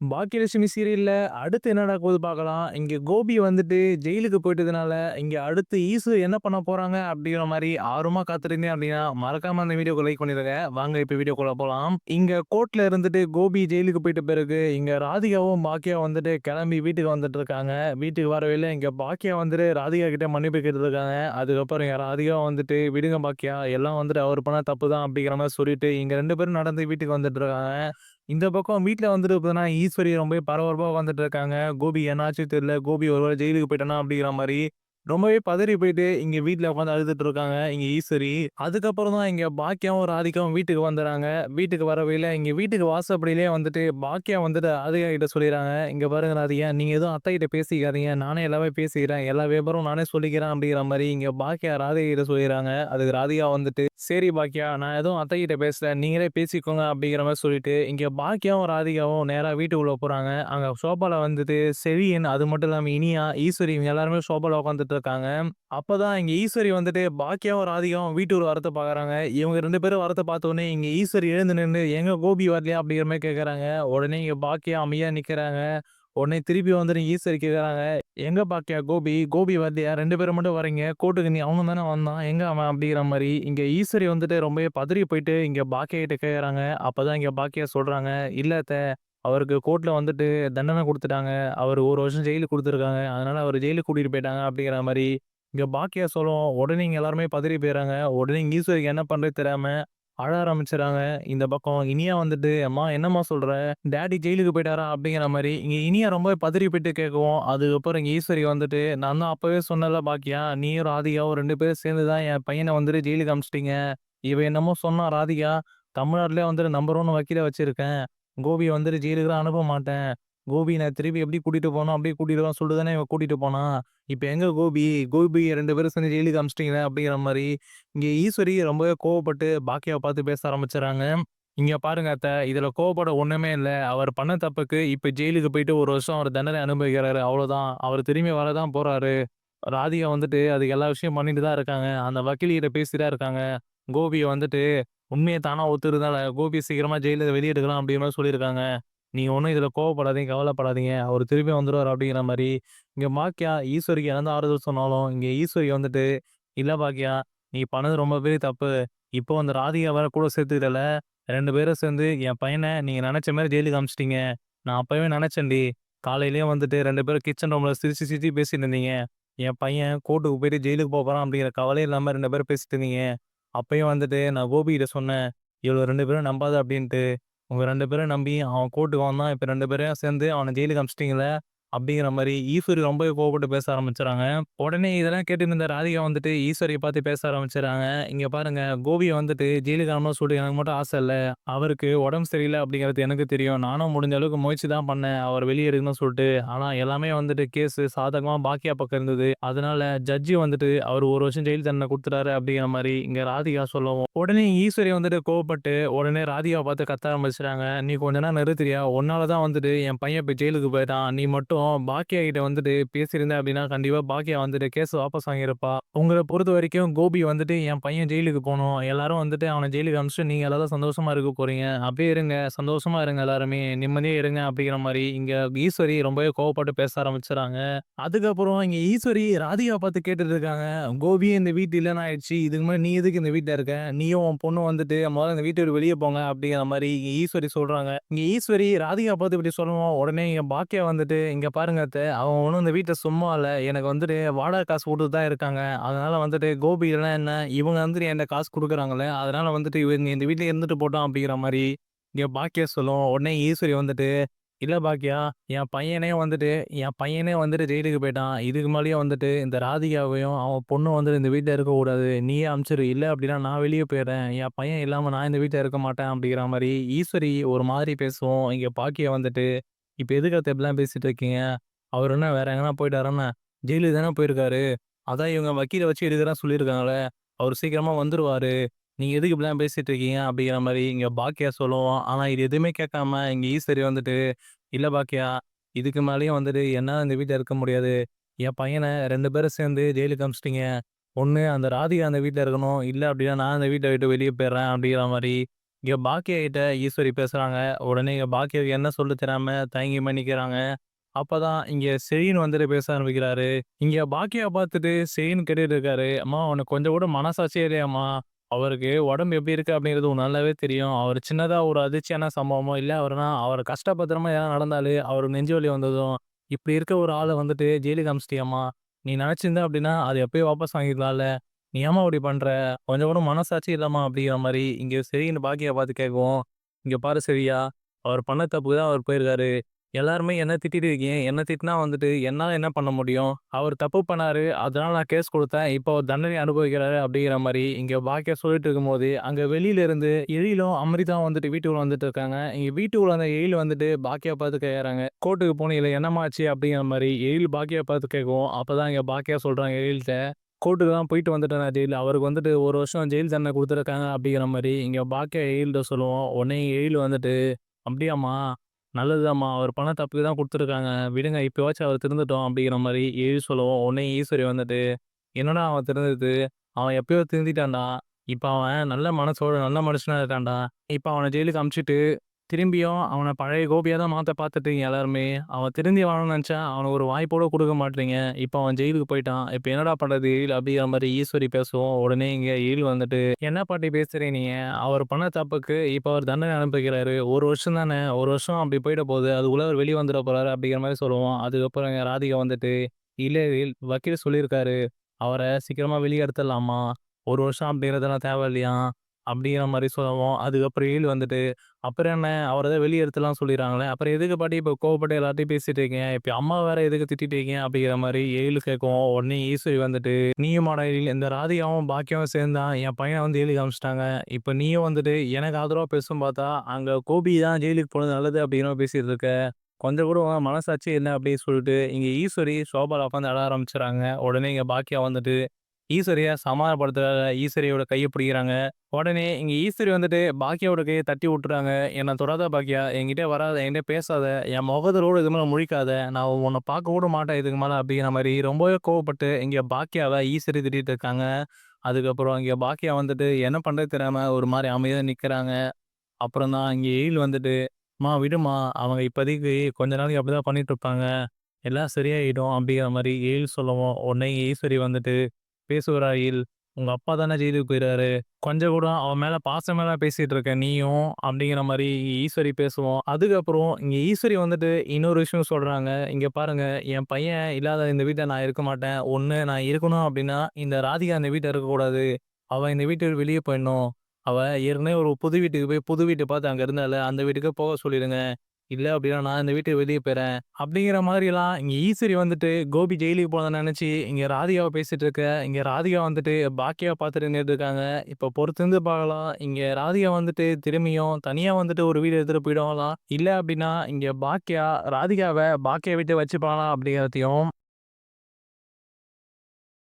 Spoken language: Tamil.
பாக்கியலட்சுமி சீரியல்ல அடுத்து என்ன நடக்க போகுது பார்க்கலாம். இங்க கோபி வந்துட்டு ஜெயிலுக்கு போயிட்டதுனால, இங்க அடுத்து ஈசு என்ன பண்ண போறாங்க அப்படிங்கிற மாரி ஆர்வமா காத்திருந்தீங்க அப்படின்னா, மறக்காம அந்த வீடியோக்கு லைக் பண்ணிருங்க. வாங்க இப்ப வீடியோக்குள்ள போலாம். இங்க கோர்ட்ல இருந்துட்டு கோபி ஜெயிலுக்கு போயிட்ட பிறகு, இங்க ராதிகாவும், பாக்கியாவும் வந்துட்டு கிளம்பி வீட்டுக்கு வந்துட்டு இருக்காங்க. வீட்டுக்கு வரவையில இங்க பாக்கியா வந்துட்டு ராதிகா கிட்ட மன்னிப்பு கேட்டுருக்காங்க. அதுக்கப்புறம் இங்க ராதிகா வந்துட்டு, "விடுங்க பாக்கியா, எல்லாம் வந்துட்டு அவர் பண்ண தப்பு தான்" அப்படிங்கிற மாரி சொல்லிட்டு, இங்க 2 பேரும் நடந்து வீட்டுக்கு வந்துட்டு இருக்காங்க. இந்த பக்கம் வீட்ல வந்துட்டு பார்த்தீங்கன்னா, ஈஸ்வரி ரொம்பவே பரபரப்பா உட்காந்துட்டு இருக்காங்க. கோபி என்னாச்சும் தெரியல. கோபி ஒரு வேள ஜெயிலுக்கு போய்ட்டானா அப்படிங்கிற மாரி, ரொம்பவே பதறி போயிட்டு இங்க வீட்ல உட்காந்து அழுதுட்டு இருக்காங்க, இங்க ஈஸ்வரி. அதுக்கப்புறம் தான் இங்க பாக்கியாவும், ராதிகாவும் வீட்டுக்கு வந்துறாங்க. வீட்டுக்கு வரவையில இங்க வீட்டுக்கு வாசப்படியிலேயே வந்துட்டு பாக்கியா வந்துட்டு ராதிகா கிட்ட சொல்லிறாங்க, "இங்க பாருங்க ராதிகா, நீங்க எதுவும் அத்தை கிட்ட பேசிக்காதீங்க. நானே எல்லாமே பேசிக்கிறேன். எல்லா விவரமும் நானே சொல்லிக்கிறேன்" அப்படிங்கிற மாரி இங்க பாக்கியா ராதிகா கிட்ட சொல்லிறாங்க. அதுக்கு ராதிகா வந்துட்டு, "சரி பாக்கியா, நான் எதுவும் அத்தை கிட்ட பேசல. நீங்களே பேசிக்கோங்க" அப்படிங்கிற மாரி சொல்லிட்டு, இங்க பாக்கியாவும், ராதிகாவும் நேரா வீட்டுக்குள்ள போறாங்க. அங்க சோபால வந்துட்டு செழியன், அது மட்டும் இல்லாம இனியா, ஈஸ்வரி இவங்க எல்லாருமே சோபால உட்காந்துட்டு இருக்காங்க. அப்பதான் இங்க ஈஸ்வரி வந்துட்டு பாக்கியாவும், ராதிகாவும் வீட்டுக்குள்ள வரத்த பார்க்குறாங்க. இவங்க 2 பேரும் வரத்த பார்த்தோனே, இங்க ஈஸ்வரி எழுந்து நின்னு, "எங்க கோபி வரலையா?" அப்படிங்கிற மாரி கேட்கறாங்க. உடனே இங்க பாக்கியா அமைதியா நிக்கிறாங்க. உடனே திருப்பி வந்துட்டு ஈஸ்வரி கேட்கறாங்க, "எங்க பாக்கியா கோபி? கோபி வரலையா? 2 பேரும் மட்டும் வர்றீங்க. கோர்ட்டுக்கு நீ அவனும் தானே வந்தான். எங்க அவன்?" அப்படிங்கிற மாரி இங்க ஈஸ்வரி வந்துட்டு ரொம்பவே பதறி போயிட்டு இங்க பாக்கியா கிட்ட கேட்கறாங்க. அப்பதான் இங்க பாக்கியா சொல்றாங்க, "இல்ல அத்த, அவருக்கு கோர்ட்ல வந்துட்டு தண்டனை குடுத்துட்டாங்க. அவரு 1 வருஷம் ஜெயிலுக்கு குடுத்துருக்காங்க. அதனால அவர ஜெயிலுக்கு கூட்டிட்டு போயிட்டாங்க." அப்படிங்கிற மாரி இங்க பாக்கியா சொல்லவும், உடனே இங்க எல்லாருமே பதறி போயிறாங்க. உடனே இங்க ஈஸ்வரிக்கு என்ன பண்றது தெரியாம அழ ஆரம்பிச்சுறாங்க. இந்த பக்கம் இனியா வந்துட்டு, "அம்மா என்னம்மா சொல்ற? டாடி ஜெயிலுக்கு போயிட்டாரா?" அப்படிங்கிற மாரி இங்க இனியா ரொம்பவே பதறி போயிட்டு கேட்கவும், அதுக்கப்புறம் இங்க ஈஸ்வரி வந்துட்டு, "நான் தான் அப்பவே சொன்னேன்ல பாக்கியா, நீயும் ராதிகாவும் 2 பேரும் சேர்ந்து தான் என் பையன வந்துட்டு ஜெயிலுக்கு அனுப்பிச்சுட்டீங்க. இவன் என்னமோ சொன்னான் ராதிகா, தமிழ்நாட்டிலே வந்துட்டு நம்பர் 1 வக்கீல வச்சிருக்கேன். கோபிய வந்துட்டு ஜெயிலுக்குலாம் அனுப்ப மாட்டேன். கோபிய நான் திருப்பி எப்படி கூட்டிட்டு போனோம், அப்படியே கூட்டிட்டு வரேன்னு சொல்லிட்டு தானே இவன் கூட்டிட்டு போனான். இப்ப எங்க கோபி? கோபிய 2 பேரும் சேர்ந்து ஜெயிலுக்கு அனுப்பிச்சுட்டீங்களே!" அப்படிங்கிற மாரி இங்க ஈஸ்வரி ரொம்பவே கோவப்பட்டு பாக்கியாவ பார்த்து பேச ஆரம்பிச்சுறாங்க. "இங்க பாருங்க அத்த, இதுல கோவப்பட ஒண்ணுமே இல்ல. அவர் பண்ண தப்புக்கு இப்ப ஜெயிலுக்கு போயிட்டு 1 வருஷம் அவர் தண்டனை அனுபவிக்கிறாரு. அவ்வளோதான். அவர் திரும்பி வரதான் போறாரு. ராதிகா வந்துட்டு அதுக்கு எல்லா விஷயம் பண்ணிட்டு தான் இருக்காங்க. அந்த வக்கீல்கிட்ட பேசிட்டு தான் இருக்காங்க. கோபிய வந்துட்டு உண்மைய தானா ஒத்துக்கிறதுனால கோபிய சீக்கிரமா ஜெயில்ல வெளிய எடுக்கலாம்" அப்படிங்கிற மாரி சொல்லியிருக்காங்க. "நீங்க ஒண்ணும் இதுல கோவப்படாதீங்க, கவலைப்படாதீங்க. அவரு திரும்பி வந்துருவாரு" அப்படிங்கிற மாரி இங்க பாக்கியா ஈஸ்வரிக்கு என்னதான் ஆறுதல் சொன்னாலும், இங்க ஈஸ்வரி வந்துட்டு, "இல்ல பாக்கியா, நீ பண்ணது ரொம்ப பெரிய தப்பு. இப்போ அந்த ராதிகா வேற கூட சேர்த்துக்கிட்டல. 2 பேரும் சேர்ந்து என் பையன நீங்க நெனச்ச மாரி ஜெயிலுக்கு அனுப்பிச்சுட்டீங்க. நான் அப்பவே நெனச்சேன்டி. காலையிலயே வந்துட்டு 2 பேரும் கிச்சன் ரூம்ல சிரிச்சு சிரிச்சு பேசிட்டு இருந்தீங்க. என் பையன் கோர்ட்டுக்கு போயிட்டு ஜெயிலுக்கு போறான் அப்படிங்கிற கவலையே இல்லாம 2 பேரும் பேசிட்டு இருந்தீங்க. அப்பயும் வந்துட்டு நான் கோபிகிட்ட சொன்னேன். இவளுக 2 பேரும் நம்பாத அப்படின்ட்டு. உங்க 2 பேரும் நம்பி அவன் கோர்ட்டுக்கு வந்தான். இப்ப 2 பேரையும் சேர்ந்து அவன ஜெயிலுக்கு அனுப்பிச்சுட்டீங்கல்ல." அப்படிங்கிற மாரி ஈஸ்வரி ரொம்பவே கோவப்பட்டு பேச ஆரம்பிச்சுறாங்க. உடனே இதெல்லாம் கேட்டுட்டு இருந்த ராதிகா வந்துட்டு ஈஸ்வரிய பார்த்து பேச ஆரம்பிச்சுறாங்க. "இங்க பாருங்க, கோபிய வந்துட்டு ஜெயிலுக்கு அனுப்பணும்னு சொல்லிட்டு எனக்கு மட்டும் ஆசை இல்ல. அவருக்கு உடம்பு சரியில்ல அப்படிங்கிறது எனக்கு தெரியும். நானும் முடிஞ்ச அளவுக்கு முயற்சி தான் பண்ணேன். அவர வெளிய எடுக்கணும்னு சொல்ட்டு. ஆனா எல்லாமே வந்துட்டு கேஸ் சாதகமா பாக்கியா பக்கம் இருந்தது. அதனால ஜட்ஜி வந்துட்டு அவர் 1 வருஷம் ஜெயில் தண்டனை குடுத்துட்டாரு." அப்படிங்கிற மாரி இங்க ராதிகா சொல்லவும், உடனே ஈஸ்வரி வந்துட்டு கோவப்பட்டு உடனே ராதிகாவ பார்த்து கத்த ஆரம்பிச்சுறாங்க. "நீ கொஞ்ச நேரம் நிறுத்துறியா? உன்னால தான் வந்துட்டு என் பையன் இப்ப ஜெயிலுக்கு போயிட்டான். நீ மட்டும் பாக்கியா கிட்ட வந்துட்டு பேசியிருந்த அப்படின்னா, கண்டிப்பா பாக்கியா வந்துட்டு கேஸ வாபஸ் வாங்கியிருப்பா. உங்கள பொறுத்தவரைக்கும் கோபி வந்துட்டு என் பையன் ஜெயிலுக்கு போணும். எல்லாரும் வந்துட்டு அவன ஜெயிலுக்கு அனுப்பிச்சுட்டு நீங்க எல்லாரும் சந்தோஷமா இருக்க போறீங்க. அப்படியே இருங்க. சந்தோஷமா இருங்க எல்லாருமே. நிம்மதியா இருங்க." அப்படிங்கிற மாரி இங்க ஈஸ்வரி ரொம்பவே கோவப்பட்டு பேச ஆரம்பிச்சுறாங்க. அதுக்கப்புறம் இங்க ஈஸ்வரி ராதிகாவ பார்த்து கேட்டுட்டு இருக்காங்க. "கோபியே இந்த வீட்ல இல்லன்னு ஆயிடுச்சு. இதுக்கு முன்னாடி நீ எதுக்கு இந்த வீட்ல இருக்க? நீயும் உன் பொண்ணும் வந்துட்டு மொதல்ல இந்த வீட்ட விட்டு வெளிய போங்க." அப்படிங்கிற மாரி இங்க ஈஸ்வரி சொல்றாங்க. இங்க ஈஸ்வரி ராதிகாவ பார்த்து இப்படி சொல்லவும், உடனே இங்க பாக்கியா வந்துட்டு, "இங்க பாருங்க அத்த, அவன் ஒண்ணும் இந்த வீட்ல சும்மா இல்ல. எனக்கு வந்துட்டு வாடகை காசு குடுத்துட்டு தான் இருக்காங்க. அதனால வந்துட்டு கோபி இல்லன்னா என்ன, இவங்க வந்துட்டு என்ட்ட காசு குடுக்குறாங்கல்ல. அதனால வந்துட்டு இவங்க இந்த வீட்லயே இருந்துட்டு போட்டும்." அப்படிங்கிற மாரி இங்க பாக்கியா சொல்லவும், உடனே ஈஸ்வரி வந்துட்டு, "இல்ல பாக்கியா, என் பையனே வந்துட்டு ஜெயிலுக்கு போயிட்டான். இதுக்கு மேலயும் வந்துட்டு இந்த ராதிகாவையும், அவன் பொண்ணும் வந்துட்டு இந்த வீட்ல இருக்கக்கூடாது. நீயே அனுப்பிச்சுரு. இல்ல அப்படின்னா நான் வெளிய போயிர்றேன். என் பையன் இல்லாம நான் இந்த வீட்ல இருக்க மாட்டேன்." அப்படிங்கிற மாரி ஈஸ்வரி ஒரு மாதிரி பேசவும், இங்க பாக்கியா வந்துட்டு, "இப்ப எதுக்கு அத்த இப்படிலாம் பேசிட்டு இருக்கீங்க? அவரு என்ன வேற எங்கனா போயிட்டாரா என்ன? ஜெயிலுக்கு தானே போயிருக்காரு. அதான் இவங்க வக்கீல வச்சு எடுக்குறேன்னு சொல்லியிருக்காங்கல்ல. அவரு சீக்கிரமா வந்துருவாரு. நீங்க எதுக்கு இப்படிலாம் பேசிட்டு இருக்கீங்க?" அப்படிங்கிற மாரி இங்க பாக்கியா சொல்லவும், ஆனா இது எதுவுமே கேட்காம இங்க ஈஸ்வரி வந்துட்டு, "இல்ல பாக்கியா, இதுக்கு மேலயும் வந்துட்டு என்னால இந்த வீட்ல இருக்க முடியாது. என் பையன 2 பேரும் சேர்ந்து ஜெயிலுக்கு அனுப்பிச்சுட்டீங்க. ஒண்ணு அந்த ராதிகா அந்த வீட்ல இருக்கணும். இல்ல அப்படின்னா நான் அந்த வீட்ட விட்டு வெளிய போயிர்றேன்." அப்படிங்கிற மாரி இங்க பாக்கியா கிட்ட ஈஸ்வரி பேசுறாங்க. உடனே இங்க பாக்கியாவுக்கு என்ன சொல்ல தெரியாம தயங்கி நிக்கிறாங்க. அப்பதான் இங்க செயின் வந்துட்டு பேச ஆரம்பிக்கிறாரு. இங்க பாக்கியாவ பார்த்துட்டு செயின் கேட்டுட்டு இருக்காரு. "அம்மா உனக்கு கொஞ்சம் கூட மனசாட்சியே இல்லையாம்மா? அவருக்கு உடம்பு எப்படி இருக்கு அப்படிங்கிறது உனக்கு நல்லாவே தெரியும். அவரு சின்னதா ஒரு அதிர்ச்சியான சம்பவமோ, இல்ல அவர கஷ்டப்படுத்துற மாரி ஏதாவது நடந்தாலே அவருக்கு நெஞ்சு வலி வந்ததும், இப்படி இருக்க ஒரு ஆள வந்துட்டு ஜெயிலுக்கு அனுப்பிச்சிட்டியேம்மா! நீ நெனச்சிருந்த அப்படின்னா, அத எப்பயோ வாபஸ் வாங்கியிருக்கலாம்ல. நீ ஏம்மா இப்படி பண்ற? கொஞ்சம் கூட மனசாட்சி இல்லம்மா" அப்படிங்கிற மாரி இங்க சரின்னு பாக்கியாவ பார்த்து கேட்கவும், "இங்க பாரு சரியா, அவர் பண்ண தப்புக்கு தான் அவர் போயிருக்காரு. எல்லாருமே என்ன திட்டிட்டு இருக்கீங்க. என்ன திட்டினா வந்துட்டு என்னால என்ன பண்ண முடியும்? அவர் தப்பு பண்ணாரு. அதனால நான் கேஸ் குடுத்தேன். இப்போ அவர் தண்டனை அனுபவிக்கிறாரு அப்படிங்கிற மாரி இங்க பாக்கியா சொல்லிட்டு இருக்கும்போது, அங்க வெளியில இருந்து எழிலும், அமிர்தாவும் வந்துட்டு வீட்டுக்குள்ள வந்துட்டு இருக்காங்க. இங்க வீட்டுக்குள்ள வந்த எழில் வந்துட்டு பாக்கியாவ பார்த்து கேட்கறாங்க. "கோர்ட்டுக்கு போனீங்களே என்னம்மா ஆச்சு?" அப்படிங்கிற மாரி எழில் பாக்கியாவ பார்த்து கேட்கவும், அப்பதான் இங்க பாக்கியா சொல்றாங்க எழில்ட்ட, "கோர்ட்டுக்கு தான் போயிட்டு வந்துட்டேன் நான் ஜெயில்ல. அவருக்கு வந்துட்டு 1 வருஷம் ஜெயில் தண்டனை குடுத்துருக்காங்க." அப்படிங்கிற மாரி இங்க பாக்கியா எழில்ட்ட சொல்லவும், உடனே எழில் வந்துட்டு, "அப்படியாம்மா? நல்லதுதாம்மா. அவர் பண்ண தப்புக்கு தான் குடுத்துருக்காங்க. விடுங்க இப்பவாச்சும் அவர் திருந்தட்டும்." அப்படிங்கிற மாரி எழில் சொல்லவும், உடனே ஈஸ்வரி வந்துட்டு, "என்னடா அவன் திருந்தது? அவன் எப்பயோ திருந்திட்டான்டா. இப்ப அவன் நல்ல மனசோட நல்ல மனுஷனா இருக்கான்டா. இப்ப அவன ஜெயிலுக்கு அனுப்பிச்சுட்டு, திரும்பியும் அவன பழைய கோபியா தான் மாத்த பார்த்துட்டீங்க எல்லாருமே. அவன் திருந்தி வரணும்னு நெனச்சா, அவனுக்கு ஒரு வாய்ப்பு கூட குடுக்க மாட்றீங்க. இப்ப அவன் ஜெயிலுக்கு போயிட்டான். இப்ப என்னடா பண்றது எழில்?" அப்படிங்கிற மாரி ஈஸ்வரி பேசவும், உடனே இங்க எழில் வந்துட்டு, "என்ன பாட்டி பேசுறீங்க நீங்க? அவர் பண்ண தப்புக்கு இப்ப அவர் தண்டனை அனுபவிக்கிறாரு. 1 வருஷம் தானே. 1 வருஷம் அப்படி போயிட போகுது. அதுக்குள்ள அவர் வெளிய வந்துற போறாரு." அப்படிங்கிற மாரி சொல்லுவோம். அதுக்கப்புறம் இங்க ராதிகா வந்துட்டு, "இல்ல வக்கீல் சொல்லியிருக்காரு. அவர சீக்கிரமா வெளிய எடுத்துடலாமா. 1 வருஷம் அப்படிங்கிறதெல்லாம் தேவையில்லையாம்." அப்படிங்கிற மாரி சொல்லவும், அதுக்கப்புறம் எழில் வந்துட்டு, "அப்புறம் என்ன? அவர தான் வெளிய எடுத்துடலாம்னு சொல்லிறாங்களே. அப்புறம் எதுக்கு பாட்டி இப்ப கோவப்பட்டு எல்லார்ட்டயும் பேசிட்டு இருக்கீங்க? இப்ப அம்மா வேற எதுக்கு திட்டிட்டு இருக்கீங்க?" அப்படிங்கிற மாரி எழில் கேட்கவும், உடனே ஈஸ்வரி வந்துட்டு, "நீயுமாடா எழில் இந்த ராதிகாவும், பாக்கியாவும் சேர்ந்து தான் என் பையன வந்து ஜெயிலுக்கு அனுப்பிச்சுட்டாங்க. இப்ப நீயும் வந்துட்டு எனக்கு ஆதரவா பேசும் பார்த்தா, அங்க கோபி தான் ஜெயிலுக்கு போனது நல்லது அப்படிங்கிற மாரி பேசிட்டு இருக்க. கொஞ்சம் கூட உனக்கு மனசாட்சியே இல்ல." அப்படின்னு சொல்லிட்டு இங்க ஈஸ்வரி சோபால உட்காந்து அழ ஆரம்பிச்சுறாங்க. உடனே இங்க பாக்கியா வந்துட்டு ஈஸ்வரிய சமாதானப்படுத்த ஈஸ்வரியோட கைய பிடிக்கிறாங்க. உடனே இங்க ஈஸ்வரி வந்துட்டு பாக்கியாவோட கைய தட்டி விட்டுறாங்க. "என்ன தொடாத பாக்கியா, என்கிட்ட வராத, என்கிட்ட பேசாத, என் முகத்துல இதுக்கு மேல முழிக்காத, நான் உன்ன பார்க்க கூட மாட்டேன் இதுக்கு மேல." அப்படிங்கிற மாரி ரொம்பவே கோவப்பட்டு இங்க பாக்கியாவ ஈஸ்வரி திட்டிட்டு இருக்காங்க. அதுக்கப்புறம் இங்க பாக்கியா வந்துட்டு என்ன பண்றது தெரியாம ஒரு மாரி அமைதியா நிக்கிறாங்க. அப்புறம் தான் இங்க எழில் வந்துட்டு, "அம்மா விடும்மா, அவங்க இப்போதைக்கு கொஞ்ச நாளைக்கு அப்படிதான் பண்ணிட்டு இருப்பாங்க. எல்லாம் சரியாயிடும்." அப்படிங்கிற மாரி எழில் சொல்லவும், உடனே ஈஸ்வரி வந்துட்டு பேசுவாரா எழில், "உங்க அப்பா தானே ஜெயிலுக்கு போயிறாரு. கொஞ்சம் கூட அவன் மேல பாசமாலாம் பேசிட்டு இருக்க நீயும்." அப்படிங்கிற மாரி ஈஸ்வரி பேசுவோம். அதுக்கப்புறம் இங்க ஈஸ்வரி வந்துட்டு இன்னொரு விஷயம் சொல்றாங்க. "இங்க பாருங்க, என் பையன் இல்லாத இந்த வீட்ல நான் இருக்க மாட்டேன். ஒண்ணு நான் இருக்கணும் அப்படின்னா, இந்த ராதிகா இந்த வீட்ல இருக்கக்கூடாது. அவ இந்த வீட்ட விட்டு வெளிய போயிடணும். அவ ஏற்கனவே ஒரு புது வீட்டுக்கு போய் புது வீட்ட பார்த்து அங்க இருந்தால, அந்த வீட்டுக்கே போக சொல்லிடுங்க. இல்ல அப்டின்னா நான் இந்த வீட்ட வெளிய போயிறேன்." அப்படிங்கிற மாதிரிலாம் இங்க ஈஸ்வரி வந்துட்டு கோபி ஜெயிலுக்கு போனத நெனச்சு இங்க ராதிகாவ பேசிட்டு இருக்க, இங்க ராதிகா வந்துட்டு பாக்கியாவ பார்த்துட்டு நின்னுட்டு இருக்காங்க. இப்ப பொறுத்திருந்து பார்க்கலாம். இங்க ராதிகா வந்துட்டு திரும்பியும் தனியா வந்துட்டு ஒரு வீடு எடுத்துட்டு போயிடுவாங்களா? இல்ல அப்டின்னா இங்க பாக்கியா ராதிகாவ பாக்கியா வீட்ல வச்சுப்பாங்களா? அப்படிங்கிறதையும்